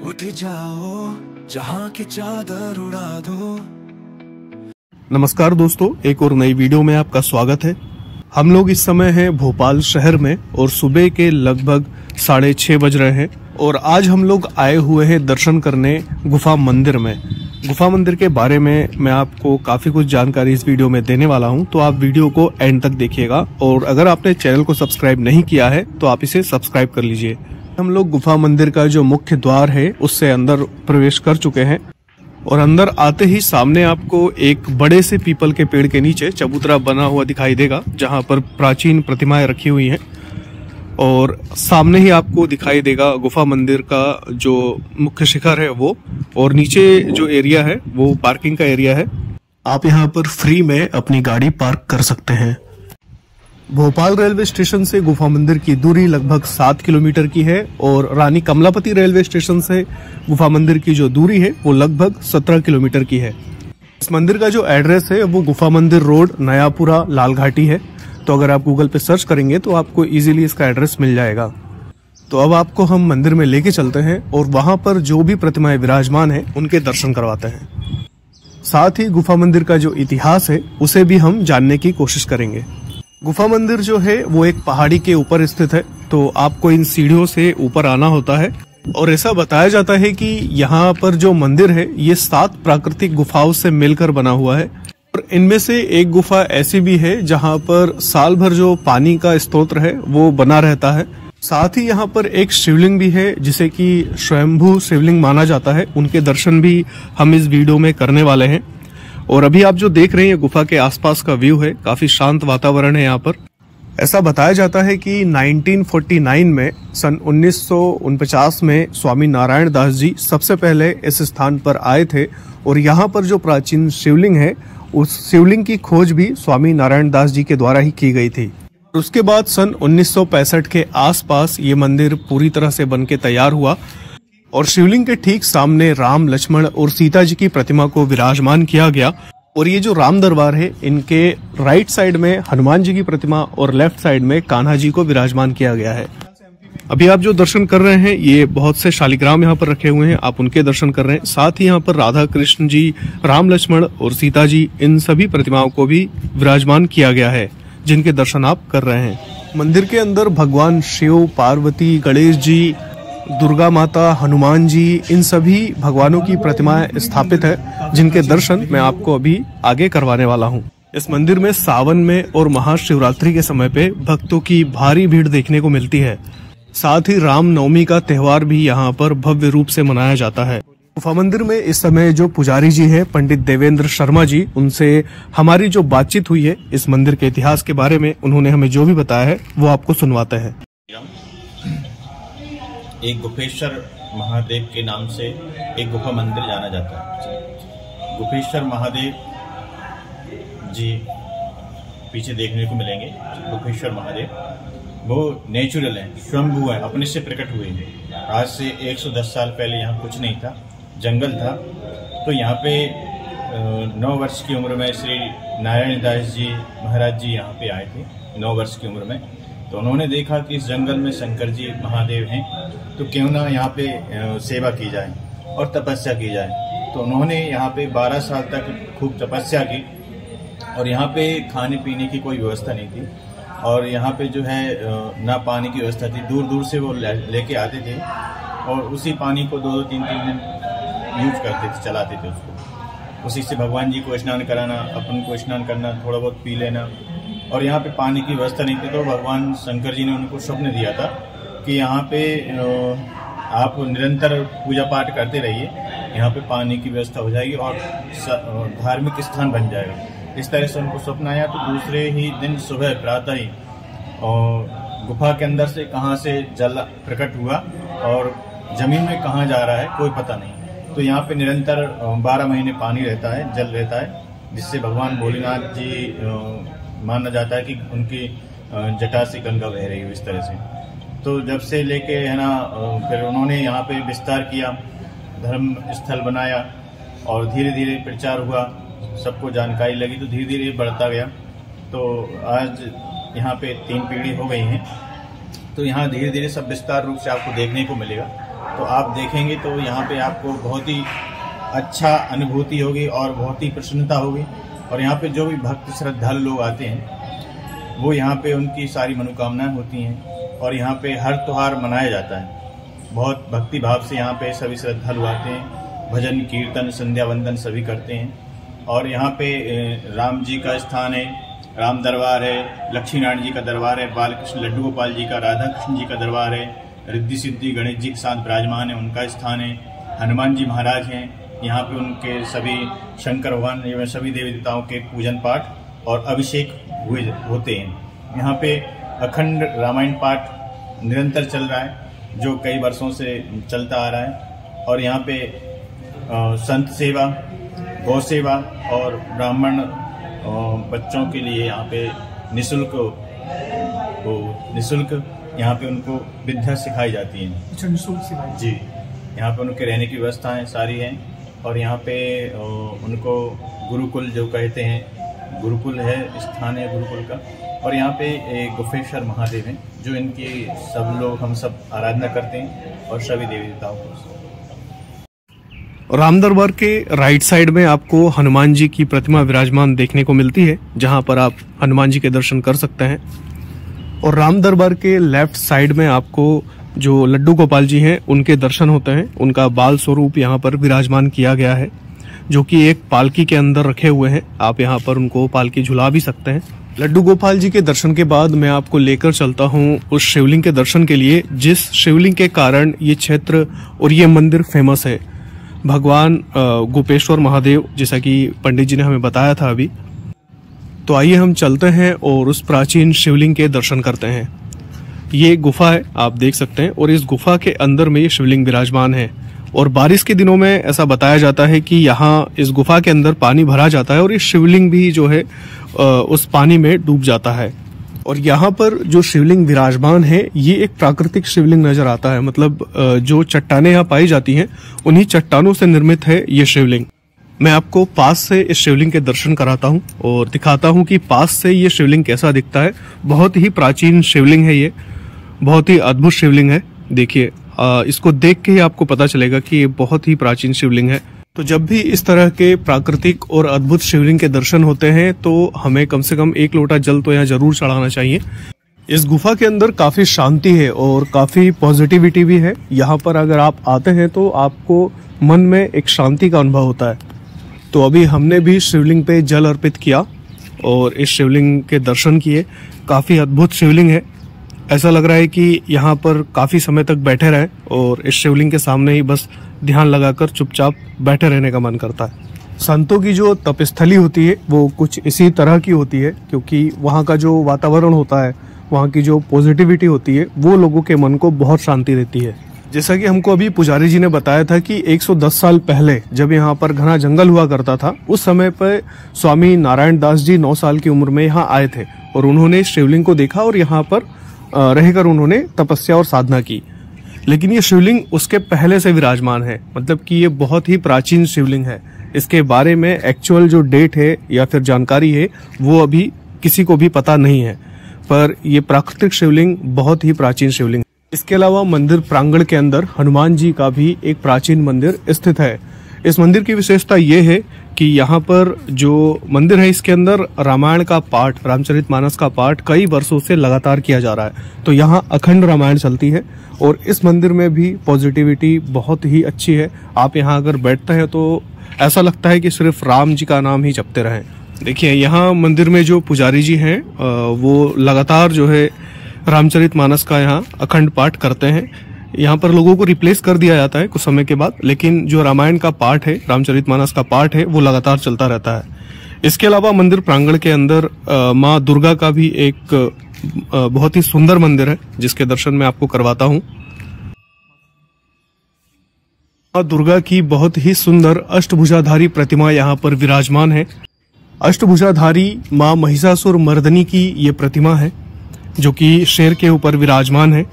उठ जाओ जहां की चादर उड़ा दो। नमस्कार दोस्तों, एक और नई वीडियो में आपका स्वागत है। हम लोग इस समय हैं भोपाल शहर में और सुबह के लगभग 6:30 बज रहे हैं और आज हम लोग आए हुए हैं दर्शन करने गुफा मंदिर में। गुफा मंदिर के बारे में मैं आपको काफी कुछ जानकारी इस वीडियो में देने वाला हूं, तो आप वीडियो को एंड तक देखिएगा और अगर आपने चैनल को सब्सक्राइब नहीं किया है तो आप इसे सब्सक्राइब कर लीजिए। हम लोग गुफा मंदिर का जो मुख्य द्वार है उससे अंदर प्रवेश कर चुके हैं और अंदर आते ही सामने आपको एक बड़े से पीपल के पेड़ के नीचे चबूतरा बना हुआ दिखाई देगा, जहां पर प्राचीन प्रतिमाएं रखी हुई हैं और सामने ही आपको दिखाई देगा गुफा मंदिर का जो मुख्य शिखर है वो, और नीचे जो एरिया है वो पार्किंग का एरिया है। आप यहां पर फ्री में अपनी गाड़ी पार्क कर सकते हैं। भोपाल रेलवे स्टेशन से गुफा मंदिर की दूरी लगभग 7 किलोमीटर की है और रानी कमलापति रेलवे स्टेशन से गुफा मंदिर की जो दूरी है वो लगभग 17 किलोमीटर की है। इस मंदिर का जो एड्रेस है वो गुफा मंदिर रोड, नयापुरा, लालघाटी है। तो अगर आप गूगल पे सर्च करेंगे तो आपको इजीली इसका एड्रेस मिल जाएगा। तो अब आपको हम मंदिर में लेके चलते हैं और वहां पर जो भी प्रतिमाएं विराजमान है उनके दर्शन करवाते हैं। साथ ही गुफा मंदिर का जो इतिहास है उसे भी हम जानने की कोशिश करेंगे। गुफा मंदिर जो है वो एक पहाड़ी के ऊपर स्थित है, तो आपको इन सीढ़ियों से ऊपर आना होता है और ऐसा बताया जाता है कि यहाँ पर जो मंदिर है ये 7 प्राकृतिक गुफाओं से मिलकर बना हुआ है और इनमें से एक गुफा ऐसी भी है जहाँ पर साल भर जो पानी का स्तोत्र है वो बना रहता है। साथ ही यहाँ पर एक शिवलिंग भी है जिसे कि स्वयंभू शिवलिंग माना जाता है। उनके दर्शन भी हम इस वीडियो में करने वाले हैं। और अभी आप जो देख रहे हैं गुफा के आसपास का व्यू है, काफी शांत वातावरण है यहाँ पर। ऐसा बताया जाता है कि 1949 में सन 1949 में स्वामी नारायण दास जी सबसे पहले इस स्थान पर आए थे और यहाँ पर जो प्राचीन शिवलिंग है उस शिवलिंग की खोज भी स्वामी नारायण दास जी के द्वारा ही की गई थी। उसके बाद सन 1965 के आसपास ये मंदिर पूरी तरह से बनके तैयार हुआ और शिवलिंग के ठीक सामने राम, लक्ष्मण और सीता जी की प्रतिमा को विराजमान किया गया। और ये जो राम दरबार है इनके राइट साइड में हनुमान जी की प्रतिमा और लेफ्ट साइड में कान्हा जी को विराजमान किया गया है। अभी आप जो दर्शन कर रहे हैं ये बहुत से शालिग्राम यहाँ पर रखे हुए हैं, आप उनके दर्शन कर रहे हैं। साथ ही यहाँ पर राधा कृष्ण जी, राम, लक्ष्मण और सीता जी, इन सभी प्रतिमाओं को भी विराजमान किया गया है जिनके दर्शन आप कर रहे हैं। मंदिर के अंदर भगवान शिव, पार्वती, गणेश जी, दुर्गा माता, हनुमान जी, इन सभी भगवानों की प्रतिमाएं स्थापित है जिनके दर्शन मैं आपको अभी आगे करवाने वाला हूं। इस मंदिर में सावन में और महाशिवरात्रि के समय पे भक्तों की भारी भीड़ देखने को मिलती है। साथ ही राम नवमी का त्योहार भी यहाँ पर भव्य रूप से मनाया जाता है। गुफा मंदिर में इस समय जो पुजारी जी हैं पंडित देवेंद्र शर्मा जी, उनसे हमारी जो बातचीत हुई है इस मंदिर के इतिहास के बारे में, उन्होंने हमें जो भी बताया है वो आपको सुनवाते हैं। एक गुफेश्वर महादेव के नाम से एक गुफा मंदिर जाना जाता है। गुफेश्वर महादेव जी पीछे देखने को मिलेंगे। गुफेश्वर महादेव वो नेचुरल है, स्वयंभू है, अपने से प्रकट हुए हैं। आज से 110 साल पहले यहाँ कुछ नहीं था, जंगल था। तो यहाँ पे 9 वर्ष की उम्र में श्री नारायण दास जी महाराज जी यहाँ पे आए थे। 9 वर्ष की उम्र में तो उन्होंने देखा कि इस जंगल में शंकर जी महादेव हैं, तो क्यों ना यहाँ पे सेवा की जाए और तपस्या की जाए। तो उन्होंने यहाँ पे 12 साल तक खूब तपस्या की और यहाँ पे खाने पीने की कोई व्यवस्था नहीं थी और यहाँ पे जो है ना पानी की व्यवस्था थी। दूर दूर से वो लेके आते थे और उसी पानी को 2-2, 3-3 दिन यूज करते थे, चलाते थे उसको। उसी से भगवान जी को स्नान कराना, अपन को स्नान करना, थोड़ा बहुत पी लेना। और यहाँ पे पानी की व्यवस्था नहीं थी तो भगवान शंकर जी ने उनको स्वप्न दिया था कि यहाँ पे आप निरंतर पूजा पाठ करते रहिए, यहाँ पे पानी की व्यवस्था हो जाएगी और धार्मिक स्थान बन जाएगा। इस तरह से उनको स्वप्न आया। तो दूसरे ही दिन सुबह प्रातः ही और गुफा के अंदर से कहाँ से जल प्रकट हुआ और जमीन में कहाँ जा रहा है कोई पता नहीं। तो यहाँ पे निरंतर 12 महीने पानी रहता है, जल रहता है, जिससे भगवान भोलेनाथ जी माना जाता है कि उनकी जटा से गंगा बह रही है इस तरह से। तो जब से लेके है ना फिर उन्होंने यहाँ पे विस्तार किया, धर्म स्थल बनाया और धीरे धीरे प्रचार हुआ, सबको जानकारी लगी तो धीरे धीरे बढ़ता गया। तो आज यहाँ पे 3 पीढ़ी हो गई हैं। तो यहाँ धीरे धीरे सब विस्तार रूप से आपको देखने को मिलेगा। तो आप देखेंगे तो यहाँ पे आपको बहुत ही अच्छा अनुभूति होगी और बहुत ही प्रसन्नता होगी। और यहाँ पे जो भी भक्त श्रद्धालु लोग आते हैं वो यहाँ पे उनकी सारी मनोकामनाएं होती हैं और यहाँ पे हर त्योहार मनाया जाता है। बहुत भक्ति भाव से यहाँ पे सभी श्रद्धालु आते हैं, भजन कीर्तन संध्या वंदन सभी करते हैं। और यहाँ पे राम जी का स्थान है, राम दरबार है, लक्ष्मी नारायण जी का दरबार है, बालकृष्ण लड्डू गोपाल जी का, राधा कृष्ण जी का दरबार है, रिद्धि सिद्धि गणेश जी के साथ विराजमान है उनका स्थान है, हनुमान जी महाराज हैं यहाँ पे, उनके सभी शंकर भगवान एवं सभी देवी देवताओं के पूजन पाठ और अभिषेक होते हैं। यहाँ पे अखंड रामायण पाठ निरंतर चल रहा है जो कई वर्षों से चलता आ रहा है। और यहाँ पे संत सेवा, गौ सेवा और ब्राह्मण बच्चों के लिए यहाँ पे निःशुल्क यहाँ पे उनको विद्या सिखाई जाती है। अच्छा, निःशुल्क सिखाई जी। यहाँ पे उनके रहने की व्यवस्थाएं सारी हैं और यहाँ पे उनको गुरुकुल जो कहते हैं, गुरुकुल है, स्थान है गुरुकुल का। और यहाँ पे एक गुफेश्वर महादेव हैं जो इनकी सब लोग हम सब आराधना करते हैं और सभी देवी देवताओं को। राम दरबार के राइट साइड में आपको हनुमान जी की प्रतिमा विराजमान देखने को मिलती है, जहां पर आप हनुमान जी के दर्शन कर सकते हैं। और राम दरबार के लेफ्ट साइड में आपको जो लड्डू गोपाल जी हैं उनके दर्शन होते हैं। उनका बाल स्वरूप यहाँ पर विराजमान किया गया है, जो कि एक पालकी के अंदर रखे हुए हैं। आप यहाँ पर उनको पालकी झुला भी सकते हैं। लड्डू गोपाल जी के दर्शन के बाद मैं आपको लेकर चलता हूँ उस शिवलिंग के दर्शन के लिए, जिस शिवलिंग के कारण ये क्षेत्र और ये मंदिर फेमस है। भगवान गोपेश्वर महादेव, जैसा कि पंडित जी ने हमें बताया था अभी। तो आइए हम चलते हैं और उस प्राचीन शिवलिंग के दर्शन करते हैं। ये गुफा है, आप देख सकते हैं, और इस गुफा के अंदर में ये शिवलिंग विराजमान है। और बारिश के दिनों में ऐसा बताया जाता है कि यहाँ इस गुफा के अंदर पानी भरा जाता है और ये शिवलिंग भी जो है उस पानी में डूब जाता है। और यहाँ पर जो शिवलिंग विराजमान है ये एक प्राकृतिक शिवलिंग नजर आता है। मतलब जो चट्टानें यहाँ पाई जाती हैं उन्हीं चट्टानों से निर्मित है ये शिवलिंग। मैं आपको पास से इस शिवलिंग के दर्शन कराता हूँ और दिखाता हूँ कि पास से ये शिवलिंग कैसा दिखता है। बहुत ही प्राचीन शिवलिंग है ये, बहुत ही अद्भुत शिवलिंग है। देखिए, इसको देख के ही आपको पता चलेगा कि ये बहुत ही प्राचीन शिवलिंग है। तो जब भी इस तरह के प्राकृतिक और अद्भुत शिवलिंग के दर्शन होते हैं तो हमें कम से कम 1 लोटा जल तो यहाँ जरूर चढ़ाना चाहिए। इस गुफा के अंदर काफी शांति है और काफी पॉजिटिविटी भी है। यहाँ पर अगर आप आते हैं तो आपको मन में एक शांति का अनुभव होता है। तो अभी हमने भी शिवलिंग पे जल अर्पित किया और इस शिवलिंग के दर्शन किए। काफी अद्भुत शिवलिंग है, ऐसा लग रहा है कि यहाँ पर काफी समय तक बैठे रहे और इस शिवलिंग के सामने ही बस ध्यान लगाकर चुपचाप बैठे रहने का मन करता है। संतों की जो तपस्थली होती है वो कुछ इसी तरह की होती है, क्योंकि वहाँ का जो वातावरण होता है, वहाँ की जो पॉजिटिविटी होती है, वो लोगों के मन को बहुत शांति देती है। जैसा कि हमको अभी पुजारी जी ने बताया था कि 110 साल पहले जब यहाँ पर घना जंगल हुआ करता था, उस समय पर स्वामी नारायण दास जी 9 साल की उम्र में यहाँ आए थे और उन्होंने शिवलिंग को देखा और यहाँ पर रहकर उन्होंने तपस्या और साधना की। लेकिन ये शिवलिंग उसके पहले से विराजमान है, मतलब कि ये बहुत ही प्राचीन शिवलिंग है। इसके बारे में एक्चुअल जो डेट है या फिर जानकारी है वो अभी किसी को भी पता नहीं है, पर ये प्राकृतिक शिवलिंग बहुत ही प्राचीन शिवलिंग। इसके अलावा मंदिर प्रांगण के अंदर हनुमान जी का भी एक प्राचीन मंदिर स्थित है। इस मंदिर की विशेषता ये है कि यहाँ पर जो मंदिर है इसके अंदर रामायण का पाठ, रामचरितमानस का पाठ कई वर्षों से लगातार किया जा रहा है। तो यहाँ अखंड रामायण चलती है और इस मंदिर में भी पॉजिटिविटी बहुत ही अच्छी है। आप यहाँ अगर बैठते हैं तो ऐसा लगता है कि सिर्फ राम जी का नाम ही जपते रहें। देखिए, यहाँ मंदिर में जो पुजारी जी हैं वो लगातार जो है रामचरितमानस का यहाँ अखंड पाठ करते हैं। यहाँ पर लोगों को रिप्लेस कर दिया जाता है कुछ समय के बाद, लेकिन जो रामायण का पाठ है, रामचरितमानस का पाठ है, वो लगातार चलता रहता है। इसके अलावा मंदिर प्रांगण के अंदर माँ दुर्गा का भी एक बहुत ही सुंदर मंदिर है, जिसके दर्शन मैं आपको करवाता हूँ। माँ दुर्गा की बहुत ही सुंदर अष्टभुजाधारी प्रतिमा यहाँ पर विराजमान है। अष्टभुजाधारी माँ महिषासुर मर्दनी की ये प्रतिमा है, जो कि शेर के ऊपर विराजमान है।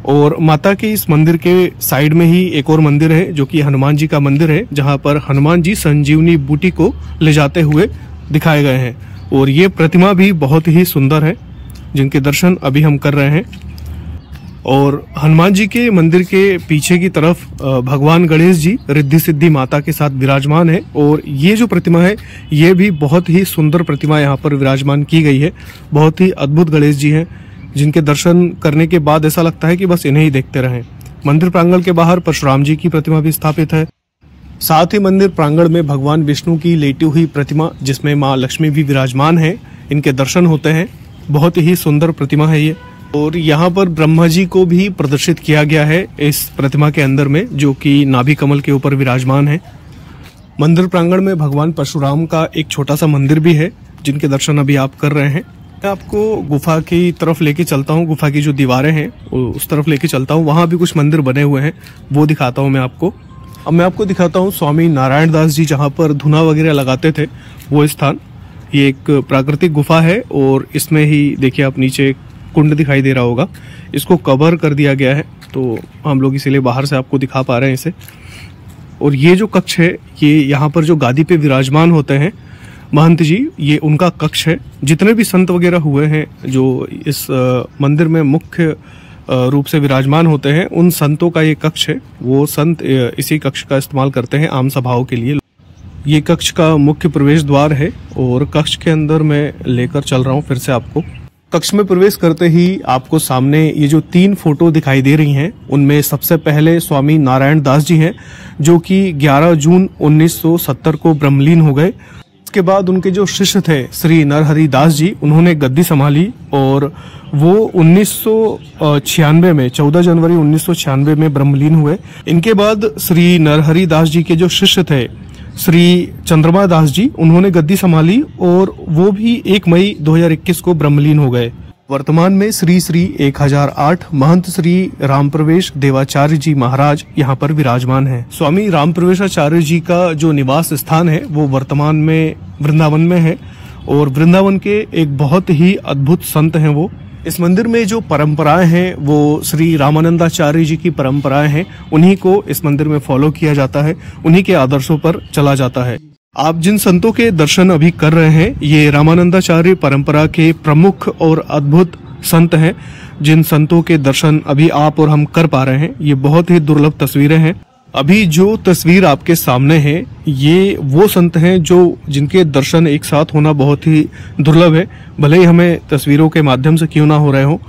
और माता के इस मंदिर के साइड में ही एक और मंदिर है, जो कि हनुमान जी का मंदिर है, जहां पर हनुमान जी संजीवनी बूटी को ले जाते हुए दिखाए गए हैं। और ये प्रतिमा भी बहुत ही सुंदर है, जिनके दर्शन अभी हम कर रहे हैं। और हनुमान जी के मंदिर के पीछे की तरफ भगवान गणेश जी रिद्धि सिद्धि माता के साथ विराजमान है। और ये जो प्रतिमा है ये भी बहुत ही सुंदर प्रतिमा यहाँ पर विराजमान की गई है। बहुत ही अद्भुत गणेश जी हैं जिनके दर्शन करने के बाद ऐसा लगता है कि बस इन्हें ही देखते रहें। मंदिर प्रांगण के बाहर परशुराम जी की प्रतिमा भी स्थापित है। साथ ही मंदिर प्रांगण में भगवान विष्णु की लेटी हुई प्रतिमा जिसमें माँ लक्ष्मी भी विराजमान है, इनके दर्शन होते हैं। बहुत ही सुंदर प्रतिमा है ये। और यहाँ पर ब्रह्मा जी को भी प्रदर्शित किया गया है इस प्रतिमा के अंदर में, जो कि नाभि कमल के ऊपर विराजमान है। मंदिर प्रांगण में भगवान परशुराम का एक छोटा सा मंदिर भी है जिनके दर्शन अभी आप कर रहे हैं। मैं आपको गुफा की तरफ लेके चलता हूँ, गुफा की जो दीवारें हैं उस तरफ लेके चलता हूँ। वहां भी कुछ मंदिर बने हुए हैं, वो दिखाता हूँ मैं आपको। अब मैं आपको दिखाता हूँ स्वामी नारायण दास जी जहाँ पर धुना वगैरह लगाते थे वो स्थान। ये एक प्राकृतिक गुफा है और इसमें ही देखिए आप नीचे कुंड दिखाई दे रहा होगा, इसको कवर कर दिया गया है तो हम लोग इसीलिए बाहर से आपको दिखा पा रहे हैं इसे। और ये जो कक्ष है ये यहाँ पर जो गादी पे विराजमान होते हैं महंत जी, ये उनका कक्ष है। जितने भी संत वगैरह हुए हैं जो इस मंदिर में मुख्य रूप से विराजमान होते हैं, उन संतों का ये कक्ष है। वो संत इसी कक्ष का इस्तेमाल करते हैं आम सभाओं के लिए। ये कक्ष का मुख्य प्रवेश द्वार है और कक्ष के अंदर मैं लेकर चल रहा हूँ फिर से आपको। कक्ष में प्रवेश करते ही आपको सामने ये जो 3 फोटो दिखाई दे रही हैं, उनमें सबसे पहले स्वामी नारायण दास जी हैं जो कि 11 जून 1970 को ब्रह्मलीन हो गए। इसके बाद उनके जो शिष्य थे श्री नरहरि दास जी, उन्होंने गद्दी संभाली और वो 1996 में 14 जनवरी 1996 में ब्रह्मलीन हुए। इनके बाद श्री नरहरि दास जी के जो शिष्य थे श्री चंद्रमा दास जी, उन्होंने गद्दी संभाली और वो भी 1 मई 2021 को ब्रह्मलीन हो गए। वर्तमान में श्री श्री 1008 महंत श्री राम प्रवेश देवाचार्य जी महाराज यहाँ पर विराजमान हैं। स्वामी राम प्रवेशाचार्य जी का जो निवास स्थान है वो वर्तमान में वृंदावन में है और वृंदावन के एक बहुत ही अद्भुत संत हैं वो। इस मंदिर में जो परंपराएं हैं वो श्री रामानंदाचार्य जी की परंपराएं हैं, उन्हीं को इस मंदिर में फॉलो किया जाता है, उन्हीं के आदर्शों पर चला जाता है। आप जिन संतों के दर्शन अभी कर रहे हैं ये रामानंदाचार्य परंपरा के प्रमुख और अद्भुत संत हैं। जिन संतों के दर्शन अभी आप और हम कर पा रहे हैं ये बहुत ही दुर्लभ तस्वीरें हैं। अभी जो तस्वीर आपके सामने है ये वो संत हैं जो जिनके दर्शन एक साथ होना बहुत ही दुर्लभ है, भले ही हमें तस्वीरों के माध्यम से क्यों ना हो रहे हो।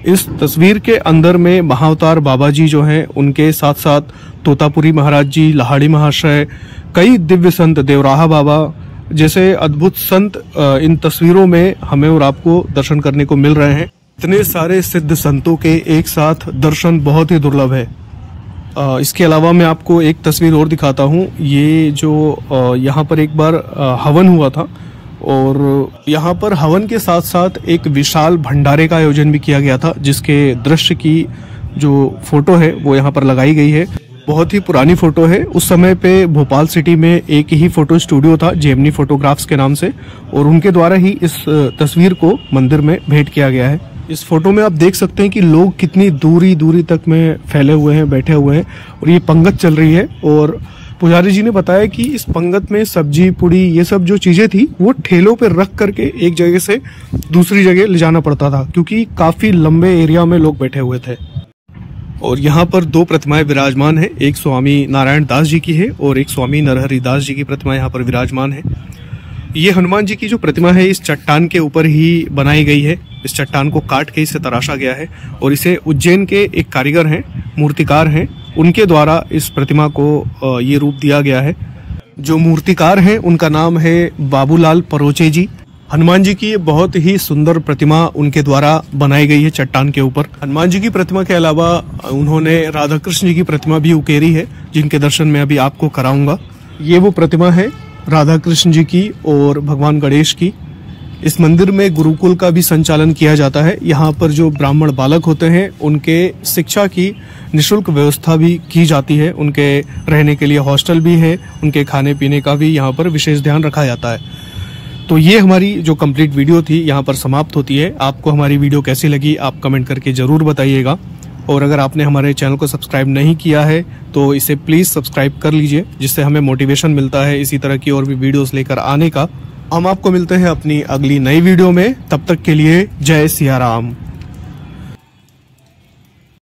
इस तस्वीर के अंदर में महाअवतार बाबा जी जो हैं, उनके साथ साथ तोतापुरी महाराज जी, लाहाड़ी महाशय, कई दिव्य संत, देवराहा बाबा जैसे अद्भुत संत इन तस्वीरों में हमें और आपको दर्शन करने को मिल रहे हैं। इतने सारे सिद्ध संतों के एक साथ दर्शन बहुत ही दुर्लभ है। इसके अलावा मैं आपको एक तस्वीर और दिखाता हूँ। ये जो यहाँ पर एक बार हवन हुआ था और यहाँ पर हवन के साथ साथ एक विशाल भंडारे का आयोजन भी किया गया था, जिसके दृश्य की जो फोटो है वो यहाँ पर लगाई गई है। बहुत ही पुरानी फोटो है। उस समय पे भोपाल सिटी में एक ही फोटो स्टूडियो था जेमिनी फोटोग्राफ्स के नाम से, और उनके द्वारा ही इस तस्वीर को मंदिर में भेंट किया गया है। इस फोटो में आप देख सकते हैं कि लोग कितनी दूरी दूरी तक में फैले हुए हैं, बैठे हुए हैं, और ये पंगत चल रही है। और पुजारी जी ने बताया कि इस पंगत में सब्जी, पुड़ी, ये सब जो चीजें थी वो ठेलों पे रख करके एक जगह से दूसरी जगह ले जाना पड़ता था, क्योंकि काफी लंबे एरिया में लोग बैठे हुए थे। और यहाँ पर 2 प्रतिमाएं विराजमान है, एक स्वामी नारायण दास जी की है और एक स्वामी नरहरि दास जी की प्रतिमा यहाँ पर विराजमान है। ये हनुमान जी की जो प्रतिमा है इस चट्टान के ऊपर ही बनाई गई है। इस चट्टान को काट के इसे तराशा गया है और इसे उज्जैन के एक कारीगर हैं, मूर्तिकार हैं, उनके द्वारा इस प्रतिमा को ये रूप दिया गया है। जो मूर्तिकार हैं उनका नाम है बाबूलाल परोचे जी। हनुमान जी की बहुत ही सुंदर प्रतिमा उनके द्वारा बनाई गई है चट्टान के ऊपर। हनुमान जी की प्रतिमा के अलावा उन्होंने राधा कृष्ण जी की प्रतिमा भी उकेरी है, जिनके दर्शन मैं अभी आपको कराऊंगा। ये वो प्रतिमा है राधा कृष्ण जी की और भगवान गणेश की। इस मंदिर में गुरुकुल का भी संचालन किया जाता है। यहाँ पर जो ब्राह्मण बालक होते हैं उनके शिक्षा की निःशुल्क व्यवस्था भी की जाती है। उनके रहने के लिए हॉस्टल भी है, उनके खाने पीने का भी यहाँ पर विशेष ध्यान रखा जाता है। तो ये हमारी जो कंप्लीट वीडियो थी यहाँ पर समाप्त होती है। आपको हमारी वीडियो कैसी लगी आप कमेंट करके जरूर बताइएगा, और अगर आपने हमारे चैनल को सब्सक्राइब नहीं किया है तो इसे प्लीज सब्सक्राइब कर लीजिए, जिससे हमें मोटिवेशन मिलता है इसी तरह की और भी वीडियोस लेकर आने का। हम आपको मिलते हैं अपनी अगली नई वीडियो में, तब तक के लिए जय सिया राम।